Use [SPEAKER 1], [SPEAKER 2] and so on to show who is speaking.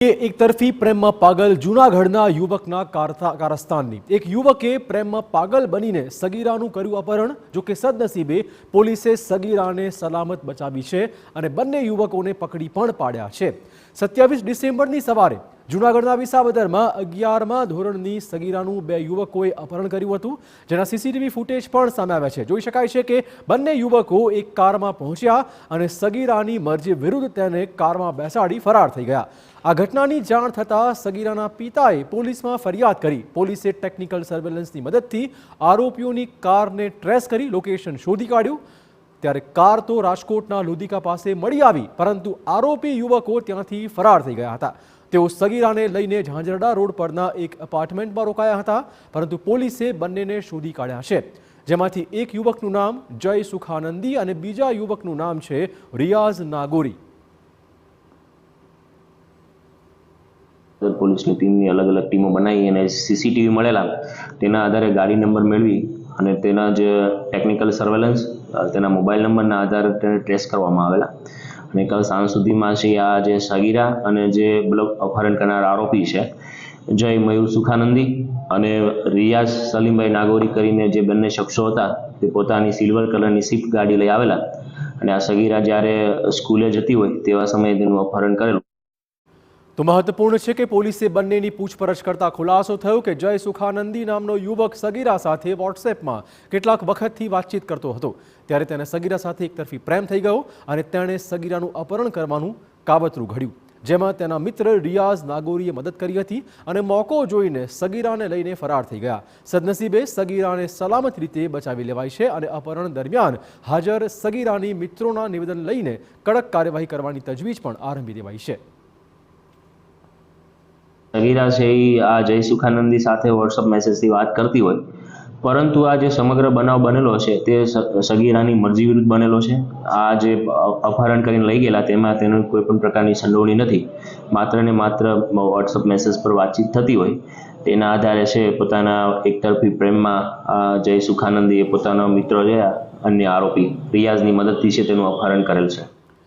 [SPEAKER 1] એક તરફી પ્રેમમાં પાગલ જૂનાગઢના યુવકના કારસ્તાનની એક યુવકે પ્રેમમાં પાગલ બનીને સગીરાનું કર્યું અપહરણ. જો કે સદનસીબે પોલીસે સગીરાને સલામત બચાવી છે અને બંને યુવકોને પકડી પણ પાડ્યા છે. 27 ડિસેમ્બરની સવારે જૂનાગઢના વિસાવદરમાં 11મા ધોરણની સગીરાનું બે યુવકોએ અપહરણ કર્યું હતું, જેના સીસીટીવી ફૂટેજ પણ સામે આવ્યા છે. જોઈ શકાય છે કે બંને યુવકો એક કારમાં પહોંચ્યા અને સગીરાની મરજી વિરુદ્ધ તેને કારમાં બેસાડી ફરાર થઈ ગયા. આ ઘટનાની જાણ થતાં સગીરાના પિતાએ પોલીસમાં ફરિયાદ કરી. પોલીસે ટેકનિકલ સર્વેલન્સની મદદથી આરોપીઓની કારને ટ્રેસ કરી લોકેશન શોધી કાઢ્યું. ત્યારે કાર તો રાજકોટના લુધિકા પાસે મળી આવી, પરંતુ આરોપી યુવકો ત્યાંથી ફરાર થઈ ગયા હતા. તેઓ સગીરાને લઈને ઝાંઝરડા રોડ પરના એક એપાર્ટમેન્ટમાં રોકાયા હતા, પરંતુ પોલીસે બંનેને શોધી કાઢ્યા છે, જેમાંથી એક યુવકનું નામ જય સુખાનંદી અને બીજા યુવકનું નામ છે રિયાઝ નાગોરી.
[SPEAKER 2] પોલીસની ટીમની અલગ અલગ ટીમો બનાવી અને સીસીટીવી મળેલા તેના આધારે ગાડી નંબર મેળવી અને તેના જે ટેકનિકલ સર્વેલન્સ તેના મોબાઈલ નંબરના આધારે તેને ટ્રેસ કરવામાં આવેલા. અને કાલ સાંજ સુધીમાં છે આ જે સગીરા અને જે અપહરણ કરનાર આરોપી છે જય મયુર સુખાનંદી અને રિયાઝ સલીમભાઈ નાગોરી કરીને જે બંને શખ્સો હતા તે પોતાની સિલ્વર કલરની સ્વિફ્ટ ગાડી લઈ આવેલા અને આ સગીરા જ્યારે સ્કૂલે જતી હોય તેવા સમયે તેનું અપહરણ કરેલું.
[SPEAKER 1] તો મહત્વપૂર્ણ છે કે પોલીસે બંનેની પૂછપરછ કરતા ખુલાસો થયો કે જય સુખાનંદી નામનો યુવક સગીરા સાથે વોટ્સએપમાં કેટલાક વખતથી વાતચીત કરતો હતો. ત્યારે તેને સગીરા સાથે એકતરફી પ્રેમ થઈ ગયો અને તેણે સગીરાનું અપહરણ કરવાનું કાવતરું ઘડ્યું, જેમાં તેના મિત્ર રિયાઝ નાગોરીએ મદદ કરી હતી અને મોકો જોઈને સગીરાને લઈને ફરાર થઈ ગયા. સદનસીબે સગીરાને સલામત રીતે બચાવી લેવાઈ છે અને અપહરણ દરમિયાન હાજર સગીરાની મિત્રોના નિવેદન લઈને કડક કાર્યવાહી કરવાની તજવીજ પણ આરંભી દેવાઈ છે.
[SPEAKER 2] સગીરા છે એ આ જય સુખાનંદી સાથે વોટ્સઅપ મેસેજથી વાત કરતી હોય, પરંતુ આ જે સમગ્ર બનાવ બનેલો છે તે સગીરાની મરજી વિરુદ્ધ બનેલો છે. આ જે અપહરણ કરીને લઈ ગયેલા તેમાં તેનું કોઈ પણ પ્રકારની સંડોવણી નથી. માત્ર ને માત્ર વોટ્સઅપ મેસેજ પર વાતચીત થતી હોય તેના આધારે છે પોતાના એકતરફી પ્રેમમાં જય સુખાનંદીએ પોતાનો મિત્ર છે અન્ય આરોપી રિયાઝની મદદથી છે તેનું અપહરણ કરેલ છે.